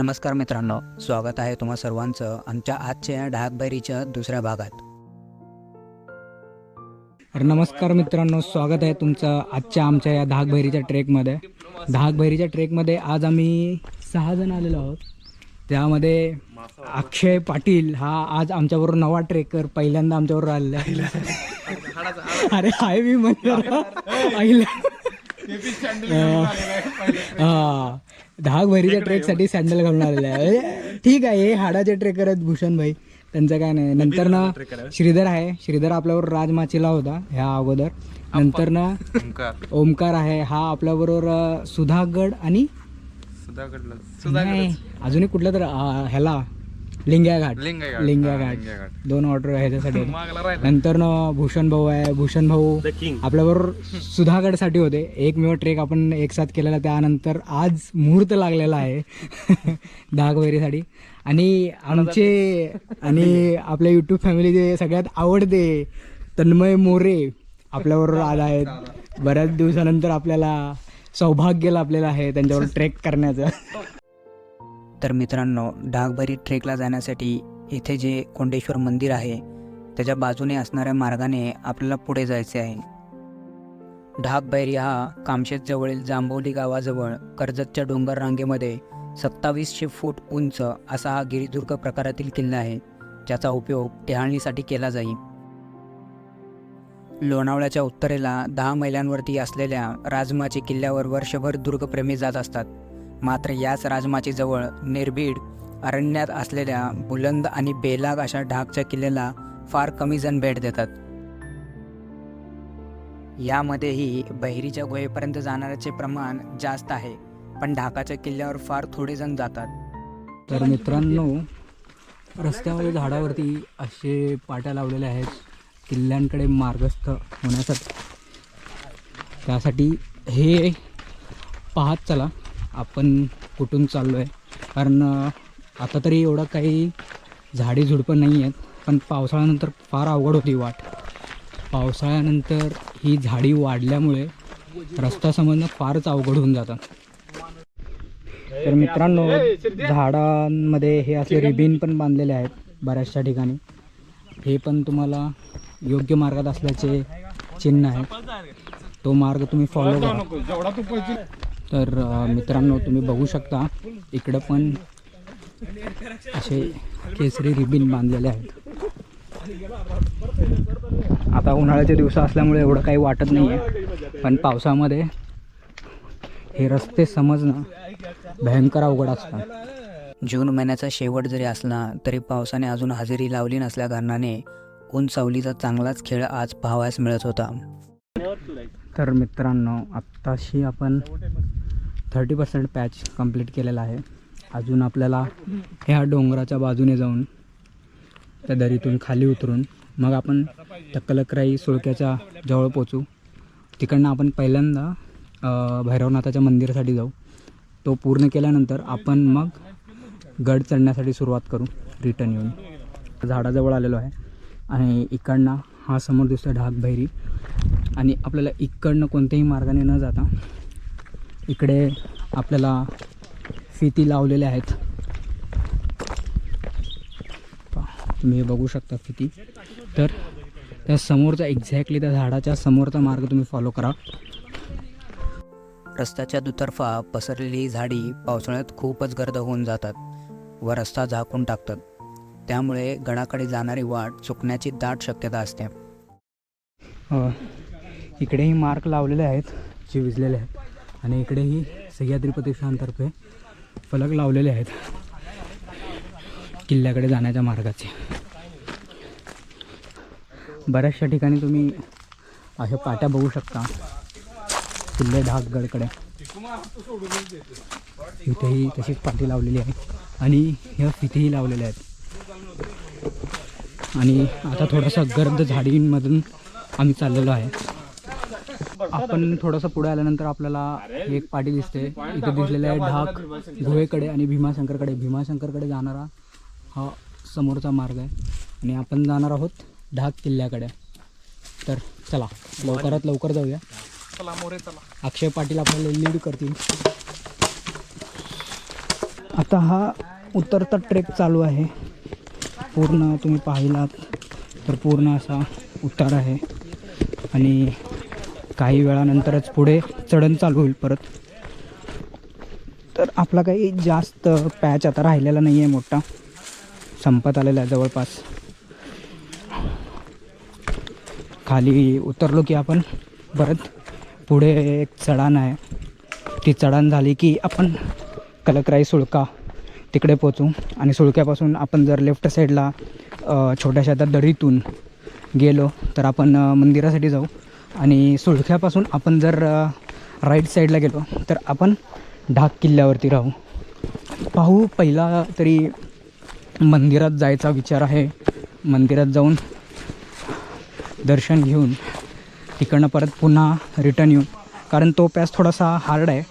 नमस्कार मित्रांनो, स्वागत आहे तुम्हा सर्वांचं आमच्या आजच्या ढाकबैरीच्या दुसऱ्या भागात. नमस्कार मित्रांनो, स्वागत आहे तुमचं आजच्या आमच्या या ढाकबैरीच्या ट्रेकमध्ये. ढाकबैरीच्या ट्रेकमध्ये आज आम्ही 6 जण आलेलो आहोत. त्यामध्ये अक्षय पाटील हा आज आमच्याबरोबर नवा ट्रेकर पहिल्यांदा आमच्याबरोबर आलेला आहे. अरे हाय मी म्हणलं हा ढाकबैरीच्या ट्रेकसाठी सँडल घालून आलेला आहे. ठीक आहे, हे हाडाचे ट्रेकर आहेत भूषण भाई, त्यांचं काय नाही. नंतर ना श्रीधर आहे, श्रीधर आपल्याबरोबर राजमाचीला होता ह्या अगोदर. नंतर ना ओमकार आहे, हा आपल्याबरोबर सुधागड आणि अजून एक कुठलं तर ह्याला लिंग्या घाट 2 ऑर्डर ह्याच्यासाठी. नंतर ना भूषण भाऊ आहे, भूषण भाऊ आपल्याबरोबर सुधागडसाठी होते. एकमेव ट्रेक आपण एक साथ केलेला, त्यानंतर आज मुहूर्त लागलेला आहे ढाकबैरीसाठी. आणि आमचे आणि आपल्या यूट्यूब फॅमिलीचे सगळ्यात आवडते तन्मय मोरे आपल्याबरोबर आला आहेत. बऱ्याच दिवसानंतर आपल्याला सौभाग्य लाभलेलं आहे त्यांच्यावर ट्रेक करण्याचं. तर मित्रांनो, ढाकबैरी ट्रेकला जाण्यासाठी इथे जे कोंडेश्वर मंदिर आहे त्याच्या बाजूने असणाऱ्या मार्गाने आपल्याला पुढे जायचे आहे. ढाकबैरी हा कामशेतजवळील जांभवली गावाजवळ कर्जतच्या डोंगर रांगेमध्ये 2700 फूट उंच असा हा गिरिदुर्ग प्रकारातील किल्ला आहे, ज्याचा उपयोग टेहाळणीसाठी केला जाईल. लोणावळ्याच्या उत्तरेला 10 मैलांवरती असलेल्या राजमाची किल्ल्यावर वर्षभर दुर्गप्रेमी जात असतात. मात्र याच राजमाचीजवळ निर्भीड अरण्यात असलेल्या बुलंद आणि बेलाग अशा ढाकच्या किल्ल्याला फार कमी जण भेट देतात. यामध्येही बहिरीच्या गुहेपर्यंत जाणाऱ्याचे प्रमाण जास्त आहे, पण ढाकाच्या किल्ल्यावर फार थोडे जण जातात. तर मित्रांनो, रस्त्यामध्ये झाडावरती असे पाट्या लावलेल्या आहेत किल्ल्यांकडे मार्गस्थ होण्यासाठी. त्यासाठी हे पाहत चला आपण कुठून चाललो आहे. कारण आता तरी एवढं काही झाडी झुडपं नाही आहेत, पण पावसाळ्यानंतर फार अवघड होती वाट. पावसाळ्यानंतर ही झाडी वाढल्यामुळे रस्ता समजणं फारच अवघड होऊन जातं. तर मित्रांनो, झाडांमध्ये हे असे रिबीन पण बांधलेले आहेत बऱ्याचशा ठिकाणी. हे पण तुम्हाला योग्य मार्गात असल्याचे चिन्ह आहे. तो मार्ग तुम्ही फॉलो करा. तर मित्रांनो, तुम्ही बघू शकता इकडं पण असे केसरी रिबीन बांधलेले आहेत. आता उन्हाळ्याचे दिवस असल्यामुळे एवढं काही वाटत नाही आहे, पण पावसामध्ये हे रस्ते समजणं भयंकर अवघड असतं. जून महिन्याचा शेवट जरी असला तरी पावसाने अजून हजेरी लावली नसल्या कारणाने ऊन सावलीचा चांगलाच खेळ आज पाहावयास मिळत होता. तर मित्रांनो, आत्ताशी आपण 30% पॅच कंप्लीट केलेला आहे. अजून आपल्याला ह्या डोंगराच्या बाजूने जाऊन त्या दरीतून खाली उतरून मग आपण त्या कलकराई सुळक्याच्या जवळ पोचू. तिकडनं आपण पहिल्यांदा भैरवनाथाच्या मंदिरासाठी जाऊ. तो पूर्ण केल्यानंतर आपण मग गड चढण्यासाठी सुरुवात करू रिटर्न येऊन. झाडाजवळ आलेलो आहे आणि इकडनं हा समोर दिसतो ढाकबैरी. आणि आपल्याला इकडनं कोणत्याही मार्गाने न जाता इकडे आपल्याला फिती लावलेल्या आहेत. तुम्ही बघू शकता फिती. तर त्या समोरचा एक्झॅक्टली त्या झाडाच्या समोरचा मार्ग तुम्ही फॉलो करा. रस्त्याच्या दुतर्फा पसरलेली झाडी पावसाळ्यात खूपच गर्द होऊन जातात व रस्ता झाकून टाकतात. त्यामुळे गडाकडे जाणारी वाट चुकण्याची दाट शक्यता असते. इकडेही मार्क लावलेले आहेत जे विजलेले आहेत आणि इकडेही सह्याद्री प्रतिष्ठानतर्फे फलक लावलेले आहेत किल्ल्याकडे जाण्याच्या मार्गाचे. बऱ्याचशा ठिकाणी तुम्ही अशा पाट्या बघू शकता किल्ले ढाकगडकडे. इथेही तशीच पाटी लावलेली आहे आणि ह्या फितीही लावलेल्या आहेत. आणि आता थोडासा गर्द झाडींमधून आम्ही चाललेलो आहे. आपण थोडंसं पुढे आल्यानंतर आपल्याला एक पाटी दिसते. इथे दिसलेलं आहे ढाक गुहेकडे आणि भीमाशंकरकडे. भीमाशंकरकडे जाणारा हा समोरचा मार्ग आहे आणि आपण जाणार आहोत ढाक किल्ल्याकडे. तर चला लवकरात लवकर जाऊया. अक्षय पाटील आपल्याला लीड करतील. आता हा उतरता ट्रेक चालू आहे. पूर्ण तुम्ही पाहिलात तर पूर्ण असा उतार आहे आणि काही वेळानंतरच पुढे चढण चालू होईल परत. तर आपला काही जास्त पॅच आता राहिलेला नाही आहे, मोठा संपत आलेला आहे जवळपास. खाली उतरलो की आपण परत पुढे एक चढाण आहे, ती चढाण झाली की आपण कलकराई सुळका तिकडे पोचू. आणि सुळक्यापासून आपण जर लेफ्ट साईडला छोट्याशा त्या दरीतून गेलो तर आपण मंदिरासाठी जाऊ. आणि सुळक्यापासून आपण जर राईट साईडला गेलो तर आपण ढाक किल्ल्यावरती राहू. पाहू, पहिला तरी मंदिरात जायचा विचार आहे. मंदिरात जाऊन दर्शन घेऊन तिकडनं परत पुन्हा रिटर्न येऊ, कारण तो पॅच थोडासा हार्ड आहे.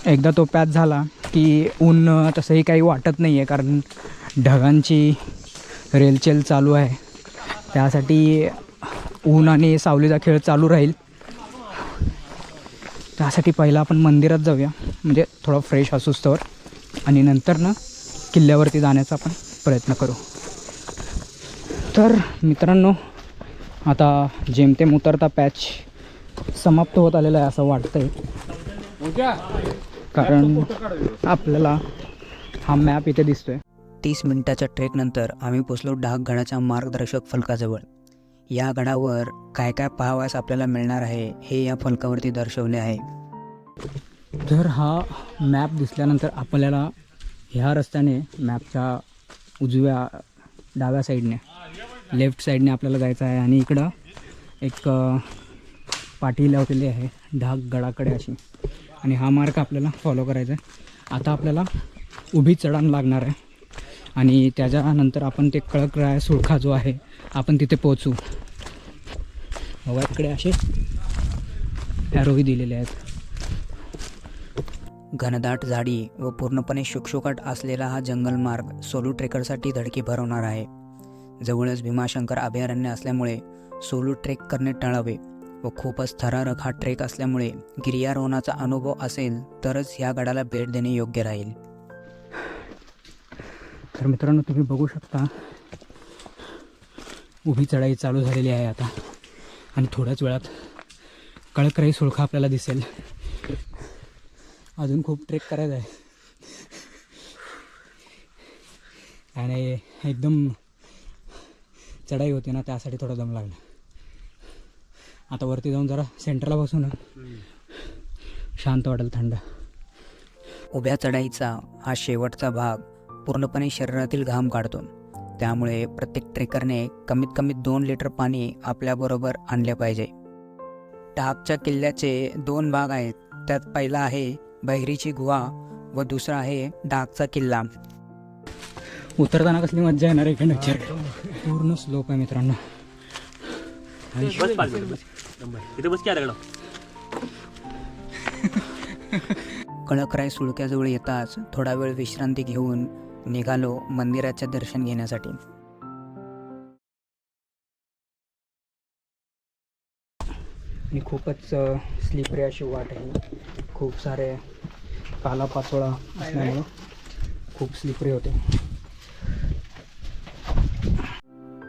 एकदा तो पॅच झाला की ऊन तसंही काही वाटत नाही आहे, कारण ढगांची रेलचेल चालू आहे. त्यासाठी ऊन आणि सावलीचा खेळ चालू राहील. त्यासाठी पहिला आपण मंदिरात जाऊया, म्हणजे थोडा फ्रेश असूच तर, आणि नंतर ना किल्ल्यावरती जाण्याचा आपण प्रयत्न करू. तर मित्रांनो, आता जेमतेम उतरता पॅच समाप्त होत आलेला आहे असं वाटतंय, कारण आपल्याला हा मॅप इथे दिसतोय. 30 मिनिटाच्या ट्रेकनंतर आम्ही पोचलो ढाकगडाच्या मार्गदर्शक फलकाजवळ. या गडावर काय काय पाहावयास आपल्याला मिळणार आहे हे या फलकावरती दर्शवले आहे. तर हा मॅप दिसल्यानंतर आपल्याला ह्या रस्त्याने, मॅपच्या उजव्या डाव्या साईडने, लेफ्ट साईडने आपल्याला जायचं आहे. आणि इकडं एक पाटी लावलेली आहे ढाकगडाकडे अशी, आणि हा मार्ग आपल्याला फॉलो करायचा आहे. आता आपल्याला उभी चढण लागणार आहे आणि त्याच्यानंतर आपण ते कळकराय सुळका जो आहे आपण तिथे पोचू. बघा इकडे असे ॲरोही दिलेले आहेत. घनदाट झाडी व पूर्णपणे शुकशुकाट असलेला हा जंगल मार्ग सोलो ट्रेकरसाठी धडकी भरवणार आहे. जवळच भीमाशंकर अभयारण्य असल्यामुळे सोलो ट्रेक करणे टाळावे व खूपच थरारक हा ट्रेक असल्यामुळे गिर्यारोहणाचा अनुभव असेल तरच ह्या गडाला भेट देणे योग्य राहील. तर मित्रांनो, तुम्ही बघू शकता उभी चढाई चालू झालेली आहे आता, आणि थोड्याच वेळात कळकराई सुळका आपल्याला दिसेल. अजून खूप ट्रेक करायचं आहे आणि एकदम चढाई होती ना, त्यासाठी थोडा दम लागला. आता वरती जाऊन जरा सेंटरला बसू ना, शांत वाटेल, थंड. उभ्या चढाईचा हा शेवटचा भाग पूर्णपणे शरीरातील घाम काढतो. त्यामुळे प्रत्येक ट्रेकरने कमीत कमी 2 लिटर पाणी आपल्याबरोबर आणले पाहिजे. ढाकच्या किल्ल्याचे 2 भाग आहेत. त्यात पहिला आहे बहिरीची गुहा व दुसरा आहे ढाकचा किल्ला. उतरताना कसली मज्जा येणार आहे इकडे. पूर्ण स्लोप आहे मित्रांनो. कळकराई सुळक्याजवळ येताच थोडा वेळ विश्रांती घेऊन निघालो मंदिराचे दर्शन घेण्यासाठी. आणि खूपच स्लिपरी अशी वाट आहे. खूप सारे पालापाचोळा असल्यामुळं खूप स्लिपरी होते.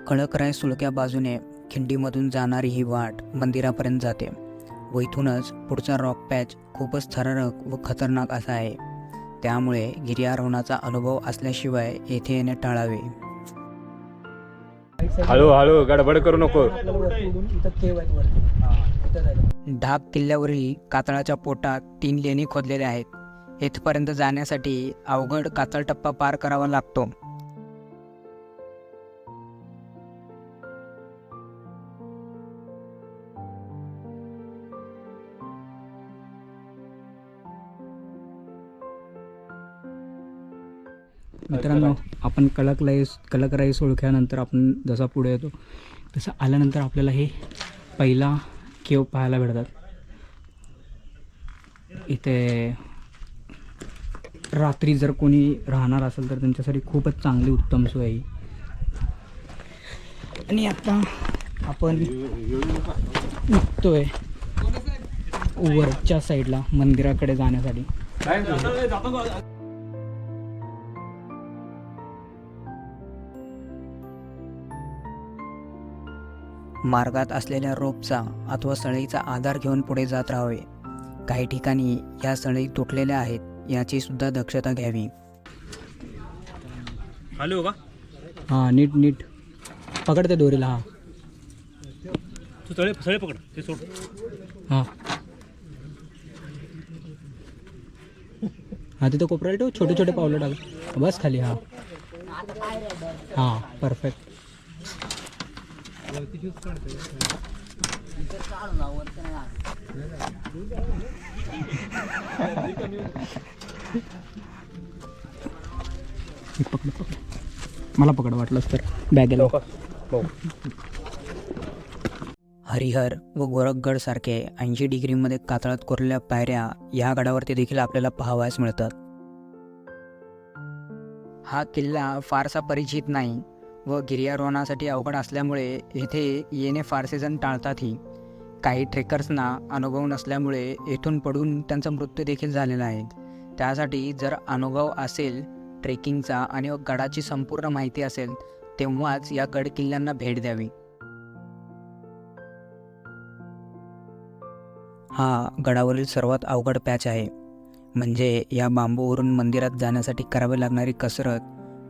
कळकराई सुळक्या बाजूने खिंडीमधून जाणारी ही वाट मंदिरापर्यंत जाते व इथूनच पुढचा रॉक पॅच खूपच थरारक व खतरनाक असा आहे. त्यामुळे गिर्यारोहणाचा अनुभव असल्याशिवाय येथे येणे टाळावे. हळूहळू गडबड करू नको. ढाक किल्ल्यावरील कातळाच्या पोटात 3 लेणी खोदलेल्या आहेत. येथपर्यंत जाण्यासाठी अवघड कातळ टप्पा पार करावा लागतो. मित्रांनो, आपण कळकराई सुळक्यानंतर आपण जसा पुढे येतो तसं आल्यानंतर आपल्याला हे पहिला केव पाहायला भेटतात. इथे रात्री जर कोणी राहणार असेल तर त्यांच्यासाठी खूपच चांगली उत्तम सोय आहे. आणि आता आपण निघतोय वरच्या साईडला मंदिराकडे जाण्यासाठी. मार्गात असलेल्या रोपचा अथवा सळईचा आधार घेऊन पुढे जात राहावे. काही ठिकाणी या सळई तुटलेल्या आहेत याची सुद्धा दक्षता घ्यावी. हॅलो का हां नीट नीट पकडते दोरीला. हां तू सळे पकड ते सोड. हां हां तिथं कोपऱ्याला ठेव. छोटे छोटे पावलं टाक बस खाली. हां हां परफेक्ट. पकड पकड मला पकड वाटलंच तर बॅगेला. हरिहर व गोरखगड सारखे 80 डिग्रीमध्ये कातळात कोरलेल्या पायऱ्या या गडावरती देखील आपल्याला पाहावयास मिळतात. हा किल्ला फारसा परिचित नाही व गिर्यारोहणासाठी अवघड असल्यामुळे येथे येणे फारसे जण टाळतातही. काही ट्रेकर्सना अनुभव नसल्यामुळे येथून पडून त्यांचा मृत्यू देखील झालेला आहे. त्यासाठी जर अनुभव असेल ट्रेकिंगचा आणि गडाची संपूर्ण माहिती असेल तेव्हाच या गड किल्ल्यांना भेट द्यावी. हा गडावरील सर्वात अवघड पॅच आहे. म्हणजे या बांबूवरून मंदिरात जाण्यासाठी करावी लागणारी कसरत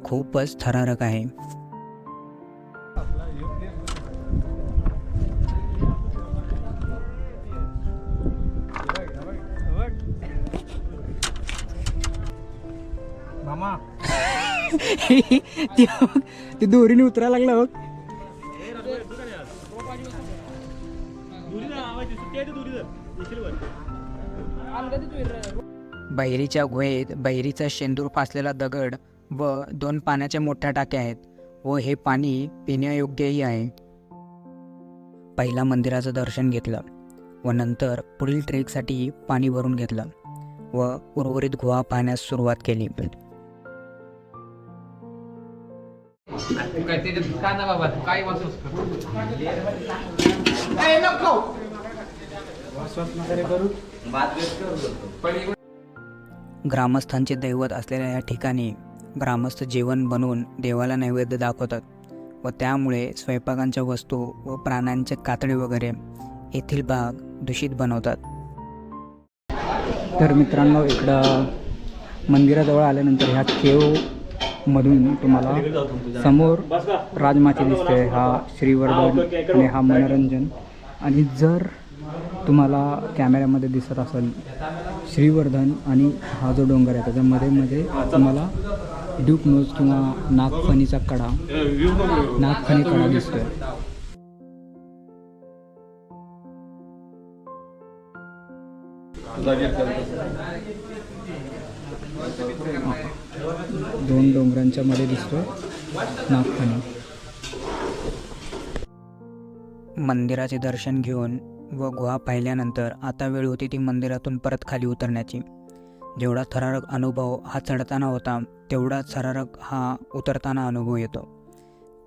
खूपच थरारक आहे. मामा ती दोरीने उतरायला लागला बघ. बहिरीच्या गुहेत बहिरीचा शेंदूर फासलेला दगड व 2 पाण्याच्या मोठ्या टाक्या आहेत व हे पाणी पिण्यायोग्यही आहे. पहिला मंदिराचं दर्शन घेतलं व नंतर पुढील ट्रेकसाठी पाणी भरून घेतलं व उर्वरित गुहा पाहण्यास सुरुवात केली. ग्रामस्थांचे दैवत असलेल्या या ठिकाणी ग्रामस्थ जेवण बनवून देवाला नैवेद्य दाखवतात व त्यामुळे स्वयंपाकांच्या वस्तू व प्राण्यांचे कातडे वगैरे येथील भाग दूषित बनवतात. तर मित्रांनो इकडं मंदिराजवळ आल्यानंतर ह्या केवमधून तुम्हाला समोर राजमाची दिसते. हा श्रीवर्धन आणि हा मनोरंजन. आणि जर तुम्हाला कॅमेऱ्यामध्ये दिसत असेल श्रीवर्धन आणि हा जो डोंगर आहे त्याच्यामध्ये मध्ये तुम्हाला ड्यूक नोज किंवा नागफणीचा कडा नागफणी कडा दिसतोय. दोन डोंगरांच्या मध्ये दिसतोय नागफणी. मंदिराचे दर्शन घेऊन व गुहा पाहिल्यानंतर आता वेळ होती ती मंदिरातून परत खाली उतरण्याची. जेवढा थरारक अनुभव हा चढताना होता तेवढाच थरारक हा उतरताना अनुभव येतो.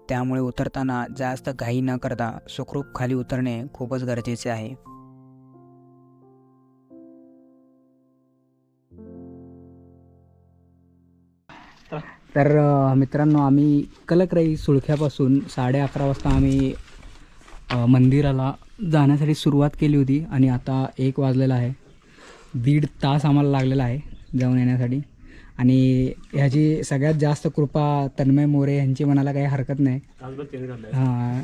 त्यामुळे उतरताना जास्त घाई न करता सुखरूप खाली उतरणे खूपच गरजेचे आहे. तर मित्रांनो आम्ही कलकराई सुळख्यापासून 11:30 वाजता आम्ही मंदिराला जाण्यासाठी सुरुवात केली होती आणि आता 1 वाजलेला आहे. 1.5 तास आम्हाला लागलेला आहे जाऊन येण्यासाठी. आणि ह्याची सगळ्यात जास्त कृपा तन्मय मोरे यांची म्हणायला काही हरकत नाही. हां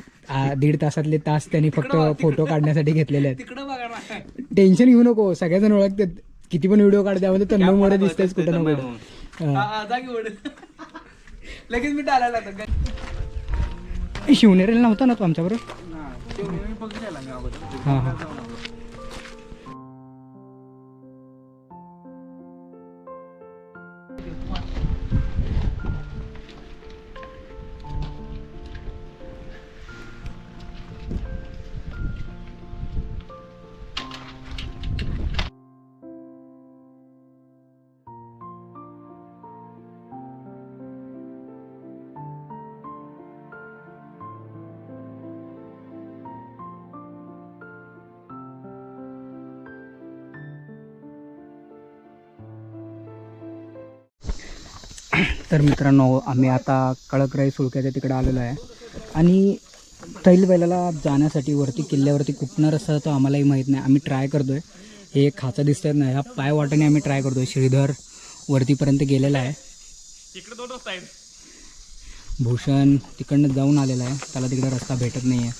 1.5 तासातले तास त्यांनी फक्त फोटो काढण्यासाठी घेतलेले आहेत. टेन्शन घेऊ नको, सगळेजण ओळखतात. किती पण व्हिडिओ काढ त्यामध्ये तन्मय मोरे दिसतेच कुठं ना कुठं. लगेच मी टाळायला शिवनेरीला नव्हता ना तो आमच्याबरोबर. हां हां तर मित्रांनो आम्ही आता कळकराई सुळक्याच्या तिकडे आलेलो आहे. आणि तैल बैलाला जाण्यासाठी वरती किल्ल्यावरती कुठनं रस्ता जातो आम्हालाही माहीत नाही. आम्ही ट्राय करतो आहे. हे एक खाचा दिसतात ना, ह्या पाय वाटेने आम्ही ट्राय करतो आहे. श्रीधर वरतीपर्यंत गेलेला आहे. इकडे 2 रस्ता आहेत. भूषण तिकडनं जाऊन आलेला आहे, त्याला तिकडे रस्ता भेटत नाही आहे.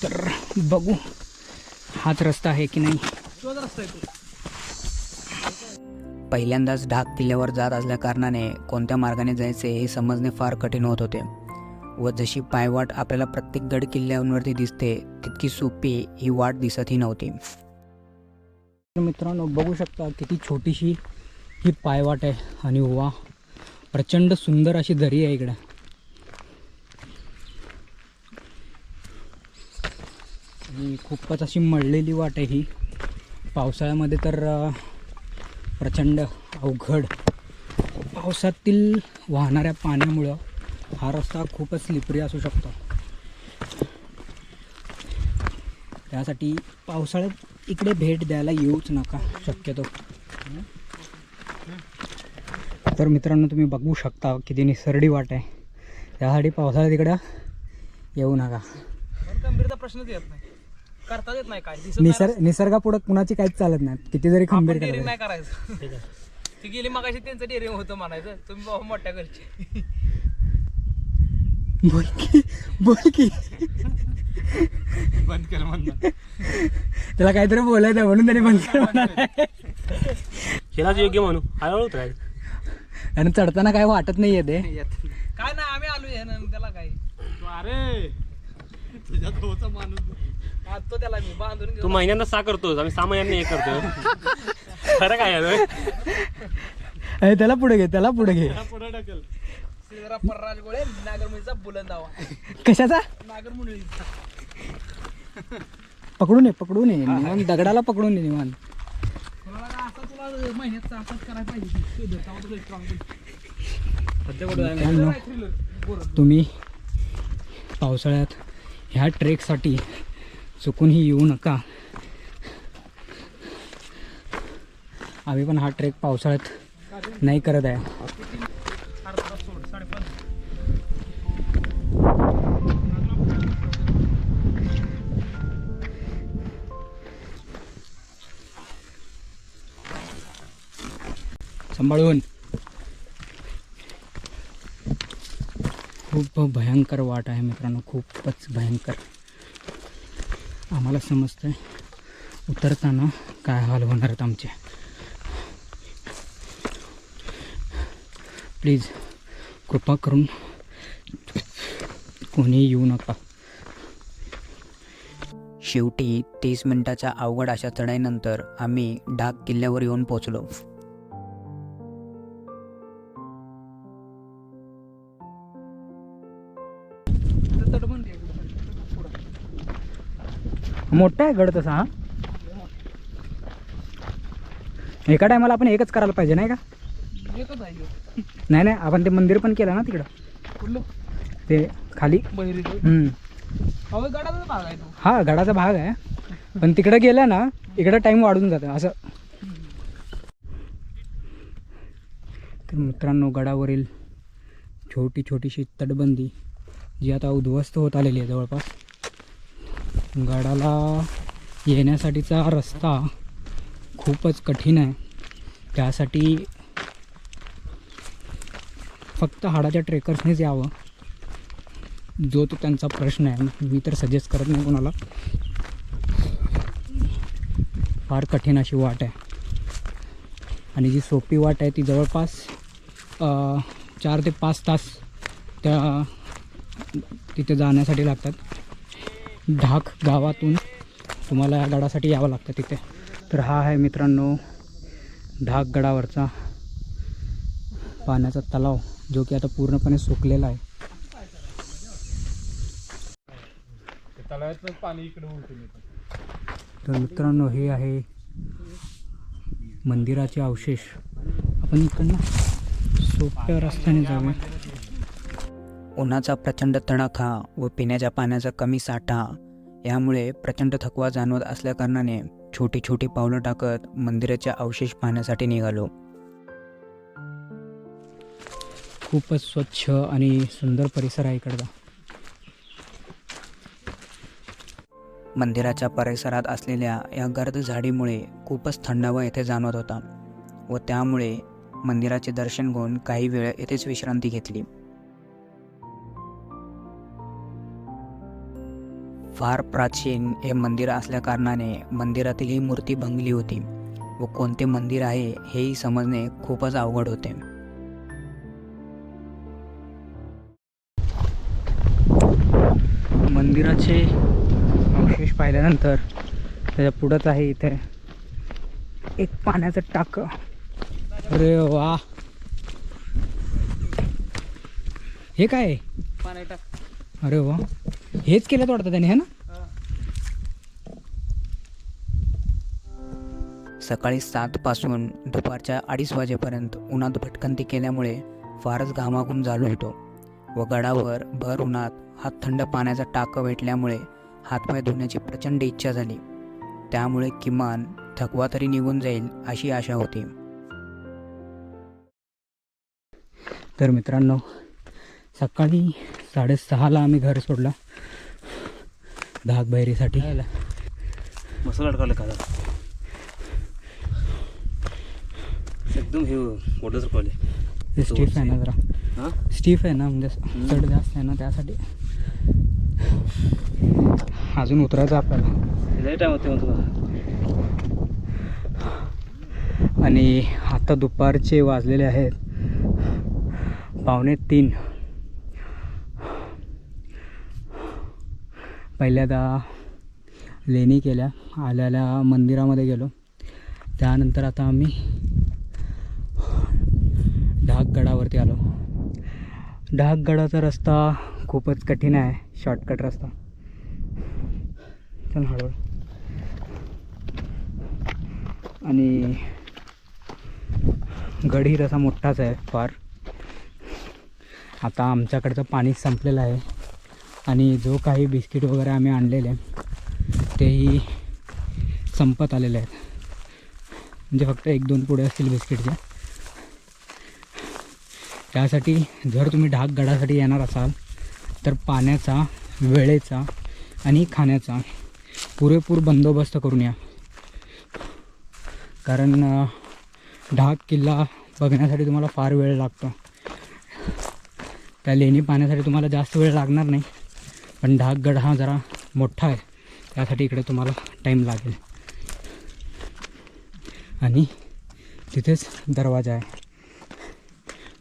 तर बघू हाच रस्ता आहे की नाही. तोच रस्ता आहे तो. पहिल्यांदाच ढाक किल्ल्यावर जात असल्याकारणाने कोणत्या मार्गाने जायचे हे समजणे फार कठीण होत होते व जशी पायवाट आपल्याला प्रत्येक गड किल्ल्यांवरती दिसते तितकी सोपी ही वाट दिसतही नव्हती. मित्रांनो बघू शकता किती छोटीशी ही पायवाट आहे आणि वा प्रचंड सुंदर अशी दरी आहे इकडे. आणि खूपच अशी मळलेली वाट आहे ही. पावसाळ्यामध्ये तर प्रचंड अवघड. पावसातील वाहणाऱ्या पाण्यामुळं हा रस्ता खूपच स्लिपरी असू शकतो. त्यासाठी पावसाळ्यात इकडे भेट द्यायला येऊच नका शक्यतो. तर मित्रांनो तुम्ही बघू शकता किती निसरडी वाट आहे. त्यासाठी पावसाळ्यात इकडं येऊ नका. गंभीरचा प्रश्नच येत नाही, करताच येत नाही. काय निसर्गापुढं कुणाची काहीच चालत नाही. किती जरी खंबीर डेअरिंग करा. नाही करायचं. ती गेली मगाशी त्यांचं डेअरिंग होतं म्हणायचं. तुम्ही बाबा मोठ्या घरचे. बोल की बंद कर म्हणणार. त्याला काहीतरी बोलायचं म्हणून त्याने बंद कर म्हणाला. शेलाच योग्य म्हणू हळूहळू उतराय. आणि चढताना काय वाटत नाही येते. काय नाही आम्ही आलो आहे ना, त्याला काय. अरे तुझ्या भाऊचा माणूस आणतो त्याला मी बांधून तू घेऊन. महिन्यांदा 6 करतोस, आम्ही 6 महिन्यांनी 1 करतो. खरं काय आहे अरे त्याला पुढे घे, त्याला पुढे घे. पुढे ढकल. श्रीधरा परराज गोळे नागरमुळीचा बुलंद आवा. कशाचा नागरमुळीचा पकडून ये निवांत. दगडाला पकडून ये निवांत. कोणाला काय असं तुला महिन्यात असाच करायला पाहिजे. श्रीधर तेव्हा तुला स्ट्रॉंग मित्रांनो, तुम्ही पावसाळ्यात ह्या ट्रेकसाठी चुकूनही येऊ नका. आम्ही पण हा ट्रेक पावसाळ्यात नाही करत आहे. सांभाळून. खूप भयंकर वाट आहे मित्रांनो, खूपच भयंकर. आम्हाला समजतंय उतरताना काय हाल होणार आहेत आमचे. प्लीज कृपा करून कोणी येऊ नका. शेवटी 30 मिनिटाच्या अवघड अशा चढाईनंतर आम्ही ढाक किल्ल्यावर येऊन पोचलो. मोठा आहे गड तसा. हा एका टायमाला आपण एकच करायला पाहिजे नाही का. एकच आहे ह्यो. नाही आपण ते मंदिर पण केलं ना तिकडं, कुठलं ते खाली. बहिरी अहो गडाचा भाग आहे तो. हा गडाचा भाग आहे, पण तिकडं गेलं ना इकडं टाईम वाढून जातं असं. तर मित्रांनो गडावरील छोटीशी तटबंदी जी आता उद्ध्वस्त होत आलेली आहे जवळपास. गडाला येण्यासाठीचा रस्ता खूपच कठीण आहे. त्यासाठी फक्त हाडाच्या ट्रेकर्सनेच यावं, जो तो त्यांचा प्रश्न आहे. मी तर सजेस्ट करत नाही कोणाला. फार कठीण अशी वाट आहे आणि जी सोपी वाट आहे ती जवळपास 4 ते 5 तास त्या तिथे जाण्यासाठी लागतात. ढाक गावातून तुम्हाला या गडासाठी यावं लागतं तिथे. तर हा आहे मित्रांनो ढाक गडावरचा पाण्याचा तलाव, जो की आता पूर्णपणे सुकलेला आहे. तर मित्रांनो हे आहे मंदिराचे अवशेष. आपण इकडनं सोप्या रस्त्याने जाऊया. उन्हाचा प्रचंड तडाखा व पिण्याच्या पाण्याचा कमी साठा यामुळे प्रचंड थकवा जाणवत असल्याकारणाने छोटी पावलं टाकत मंदिराचे अवशेष पाहण्यासाठी निघालो. खूपच स्वच्छ आणि सुंदर परिसर आहे इकडचा. मंदिराच्या परिसरात असलेल्या या गर्द झाडीमुळे खूपच थंडावा येथे जाणवत होता व त्यामुळे मंदिराचे दर्शन घेऊन काही वेळ येथेच विश्रांती घेतली. फार प्राचीन हे मंदिर असल्याकारणाने मंदिरातील ही मूर्ती भंगली होती व कोणते मंदिर आहे हेही समजणे खूपच अवघड होते. मंदिराचे अवशेष पाहिल्यानंतर त्याच्या पुढंच आहे इथे एक पाण्याचं टाकं. अरे वा, हे काय आहे? पाणी टाक. अरे वा, हेच केलं वाटतं त्याने, है ना? सकाळी 7 पासून दुपारच्या 2:30 वाजेपर्यंत उन्हात भटकंती केल्यामुळे फारच घामाघूम झालो होतो व गडावर भर उन्हात हा थंड पाण्याचा टाकं भेटल्यामुळे हातपाय धुण्याची प्रचंड इच्छा झाली. त्यामुळे किमान थकवा तरी निघून जाईल अशी आशा होती. तर मित्रांनो, सकाळी 6:30ला आम्ही घर सोडला धाकबैरीसाठी. मसाला अडकावलं का एकदम हे मोठं सरकवले. स्टीफ आहे ना जरा, हां स्टीफ आहे ना, म्हणजे चढ जास्त आहे ना, त्यासाठी अजून उतरायचं आपल्याला. लय टाईम होते मग तुला. आणि आता दुपारचे वाजलेले आहेत 2:45. पहिल्यांदा लेणी केल्या, आल्याला मंदिरामध्ये गेलो. त्यानंतर आता आम्ही ढाकगडावरती आलो. ढाकगडाचा रस्ता खूपच कठीण आहे, शॉर्टकट रस्ता. चल हळूहळू. आणि गड ही रसा मोठाच आहे फार. आता आमच्याकडचं पाणी संपलेलं आहे आणि जो काही बिस्किट वगैरे आम्ही आणलेले तेही संपत आलेले आहेत. म्हणजे फक्त 1-2 पुढे असतील बिस्किटच्या. त्यासाठी जर तुम्ही ढाकगडासाठी येणार असाल तर पाण्याचा, वेळेचा आणि खाण्याचा पुरेपूर बंदोबस्त करून या. कारण ढाक किल्ला बघण्यासाठी तुम्हाला फार वेळ लागतो. त्या लेणी पाहण्यासाठी तुम्हाला जास्त वेळ लागणार नाही, पण ढाकगड हा जरा मोठा आहे, त्यासाठी इकडे तुम्हाला टाईम लागेल. आणि तिथेच दरवाजा आहे.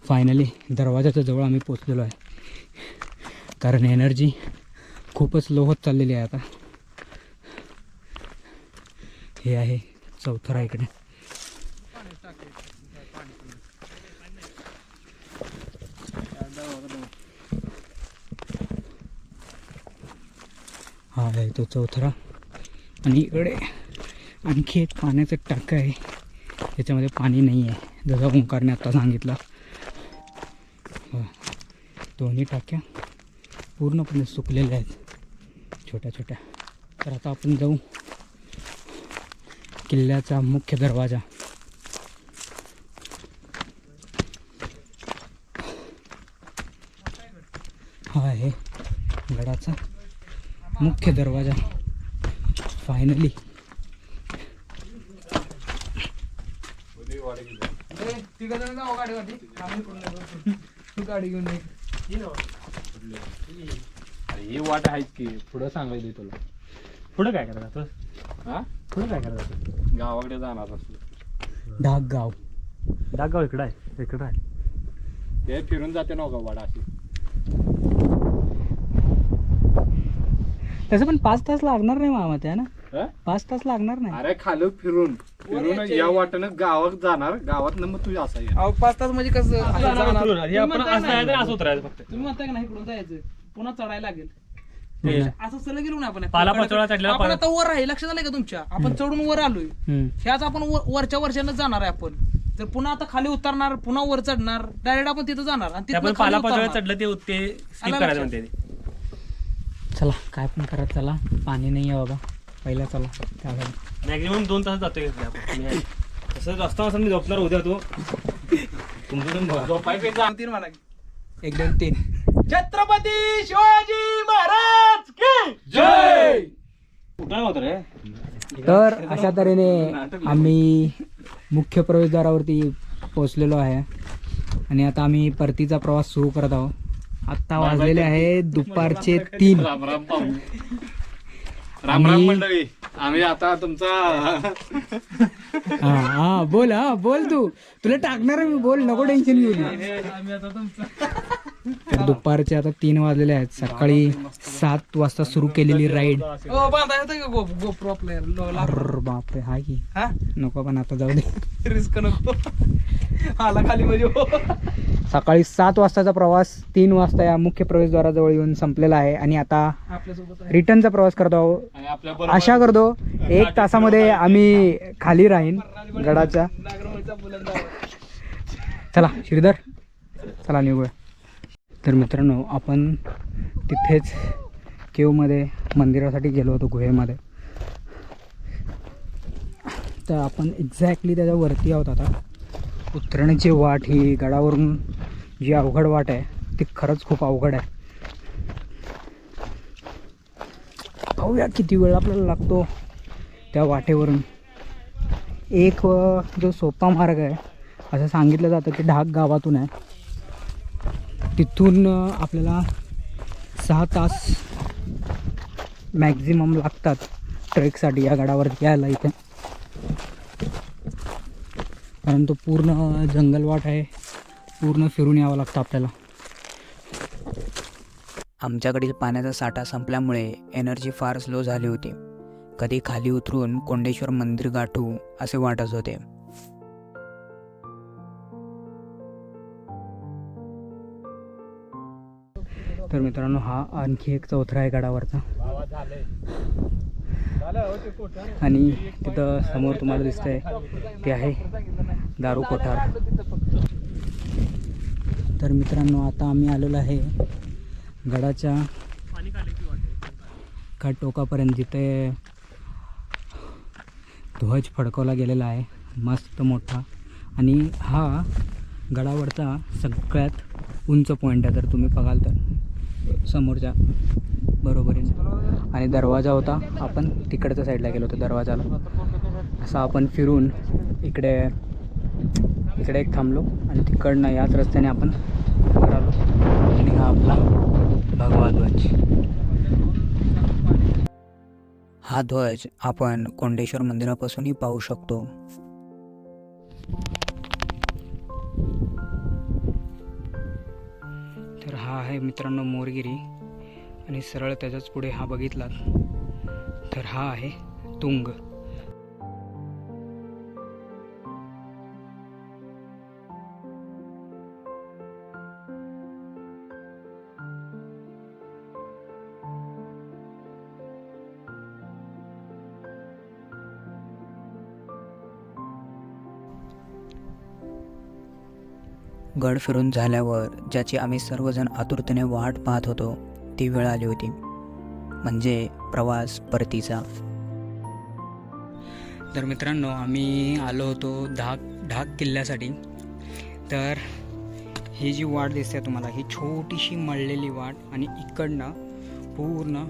फायनली दरवाजाच्या जवळ आम्ही पोचलेलो आहे, कारण एनर्जी खूपच लो होत चाललेली आहे आता. हे आहे चौथरा इकडे. हा आहे तो चौथरा. आणि इकडे आणखी एक पाण्याचं टाकं आहे, त्याच्यामध्ये पाणी नाही आहे, जसं ओंकारने आत्ता सांगितलं. दोन्ही टाक्या पूर्णपणे सुकलेल्या आहेत, छोट्या छोट्या. तर आता आपण जाऊ किल्ल्याचा मुख्य दरवाजा. हा आहे गडाचा मुख्य दरवाजा. फायनली गाडी घेऊन हे वाट आहेत की पुढं सांगायचं तुला. पुढं काय करायचं? हा, पुढं काय करायचं? गावाकडे जाणार असलं ढाकगाव. डागाव इकडं आहे, इकडं आहे. ते फिरून जाते नव्हता वाडा अशी. तसं पण 5 तास लागणार नाही मामा, त्या ना हा? 5 तास लागणार नाही. अरे खाली फिरून या वाटेनं गावात जाणार, गावात मग तू असा ये. 5 तास म्हणजे कसं असं जाणार? हे आपण असं आहे तर असं उतरायचं फक्त. तुम्ही म्हणताय का नाही इकडून जायचं, पुन्हा चढायला लागेल. असं सलग गेलो ना आपण. पालापाचोळा चढलेला आपण आता वर आहे, लक्षात आलंय का तुमच्या? आपण चढून वर आलोय. ह्याच आपण वरच्या वर्षानं जाणार आहे आपण. जर पुन्हा आता खाली उतरणार, पुन्हा वर चढणार, डायरेक्ट आपण तिथं जाणार आणि तिथनं आपण खाली पालापाचोळा उतरणार. चढलं ते स्किप आलं करायचं लक्षात. म्हणते ते. चला काय पण करत चला, पाणी नाही आहे बाबा पहिला. चला त्यासाठी मॅक्झिमम 2 तास जातोय आपण. तसं रस्ता असं मी झोपणार उद्या तो तुमचं झोपायचं. 3 म्हणा की. 1, 2, 3. छत्रपती शिवाजी महाराज की जय. कुठं होतं रे? तर अशा तऱ्हेने आम्ही मुख्य प्रवेशद्वारावरती पोहोचलेलो आहे आणि आता आम्ही परतीचा प्रवास सुरू करत आहोत. आत्ता वाजलेले आहे दुपारचे 3. राम राम पाहू. राम राम मंडळी. आम्ही आता तुमचा हा बोल तुला टाकणार आहे मी, बोल, नको टेन्शन घेऊ. तर दुपारचे आता 3 वाजलेले आहेत. सकाळी 7 वाजता सुरू केलेली राईड. बांधा येतं का गोप्रो आपल्याला? अरे बापरे, हा की हा नको, पण आता जाऊ दे. रिस्क नको आला खाली म्हणजे. सकाळी 7 वाजताचा प्रवास 3 वाजता या मुख्य प्रवेशद्वाराजवळ येऊन संपलेला आहे आणि आता आपल्यासोबत रिटर्नचा प्रवास करतो आहोत. आणि आपल्या आशा करतो 1 तासामध्ये आम्ही खाली राहीन गडाच्या. चला श्रीधर, चला निघूया. तर मित्रांनो, आपण तिथेच केवमध्ये मंदिरासाठी गेलो होतो, गुहेमध्ये. तर आपण एक्झॅक्टली त्याच्या वरती आहोत आता. उतरण्याची वाट, ही गडावरून जी अवघड वाट आहे ती खरंच खूप अवघड आहे. पाहूया किती वेळ आपल्याला लागतो त्या वाटेवरून. एक जो सोपा मार्ग आहे असं सांगितलं जातं की ढाक गावातून आहे, तिथून आपल्याला 6 तास मॅक्झिमम लागतात ट्रेकसाठी या गडावरती यायला इथे. कारण तो पूर्ण जंगलवाट आहे, पूर्ण फिरून यावं लागतं आपल्याला. आमच्याकडील पाण्याचा साठा संपल्यामुळे एनर्जी फार स्लो झाली होती. कधी खाली उतरून कोंडेश्वर मंदिर गाठू असे वाटत होते. तर मित्रांनो, हा आणखी एक चौथरा आहे गडावरचा. आणि तिथं समोर तुम्हाला दिसतंय ते आहे दारू कोठार. तर मित्रांनो, आता आम्ही आलेलो आहे गडाच्या का टोकापर्यंत, जिथे ध्वज फडकवला गेलेला आहे मस्त मोठा. आणि हा गडावरचा सगळ्यात उंच पॉईंट आहे. जर तुम्ही बघाल तर समोरच्या बरोबरीने. आणि दरवाजा होता, आपण तिकडच्या साईडला गेलो होतो दरवाजाला. असं आपण फिरून इकडे एक थांबलो आणि तिकडनं याच रस्त्याने आपण वर आलो. आणि हा आपला भगवा ध्वज. हा ध्वज आपण कोंडेश्वर मंदिरापासूनही पाहू शकतो. तर हा आहे मित्रांनो मोरगिरी. आणि सरळ त्याच्याच पुढे हा बघितलात तर हा आहे तुंग. गड फिरून झाल्यावर ज्याची आम्ही सर्वजण आतुरतेने वाट पाहत होतो ती वेळ आली होती, म्हणजे प्रवास परतीचा. तर मित्रांनो, आम्ही आलो होतो ढाक किल्ल्यासाठी. तर ही जी वाट दिसते तुम्हाला, ही छोटीशी मळलेली वाट आणि इकडनं पूर्ण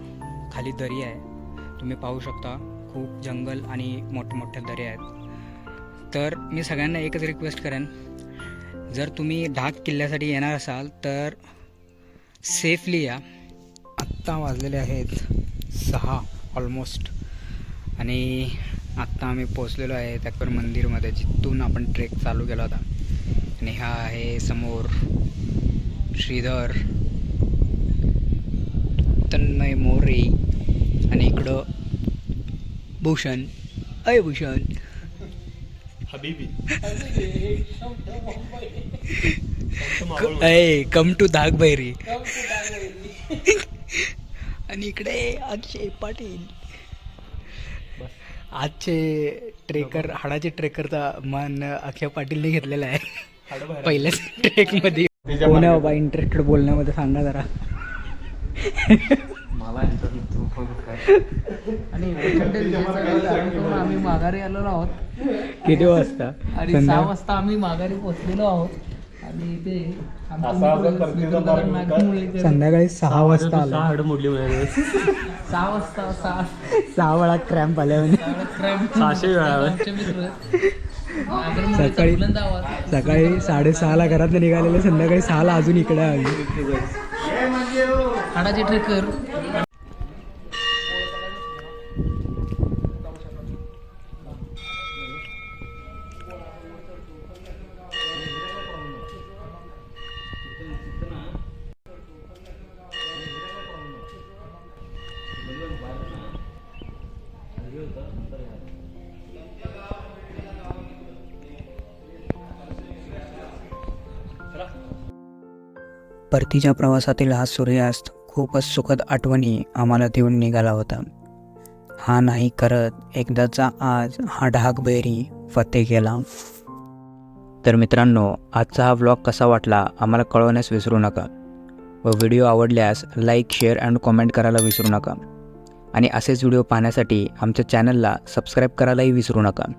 खाली दरी आहे. तुम्ही पाहू शकता खूप जंगल आणि मोठमोठ्या दऱ्या आहेत. तर मी सगळ्यांना एकच रिक्वेस्ट करेन, जर तुम्ही ढाक किल्ल्यासाठी येणार असाल तर सेफली या. आत्ता वाजलेले आहेत 6 ऑलमोस्ट. आणि आत्ता आम्ही पोचलेलो आहे त्याकर मंदिरमध्ये, जिथून आपण ट्रेक चालू केला होता. आणि हा आहे समोर श्रीधर, तन्मय मोरे आणि इकडं भूषण. अय भूषण, कम टू धाकबैरी. आणि इकडे अक्षय पाटील, आजचे ट्रेकर, हाडाचे ट्रेकरचा मान अक्षय पाटीलने घेतलेला आहे पहिल्याच ट्रेकमध्ये. कोण आहे बाबा इंटरेस्टेड बोलण्यामध्ये, सांगा जरा. आणि आम्ही माघारी आलेलो आहोत. किती वाजता? आणि 6 वाजता आम्ही माघारी पोहोचलेलो आहोत. आणि ते संध्याकाळी 6 वाजता आलो. हाड मोडली म्हणाले 6 वाजता 6 वेळा क्रॅम्प आल्या म्हणजे. 600 वेळा सकाळी 6:30ला घरात निघालेले, संध्याकाळी 6ला अजून इकडे आले. हाडाचे ट्रेकर. परतीच्या प्रवासातील हा सूर्यास्त खूपच सुखद आठवणी आम्हाला देऊन निघाला होता. हा नाही करत एकदाचा आज हा ढाकबैरी फते केला. तर मित्रांनो, आजचा हा व्लॉग कसा वाटला आम्हाला कळवण्यास विसरू नका व व्हिडिओ आवडल्यास लाईक, शेअर अँड कॉमेंट करायला विसरू नका आणि असेच व्हिडिओ पाहण्यासाठी आमच्या चॅनलला सबस्क्राईब करायलाही विसरू नका.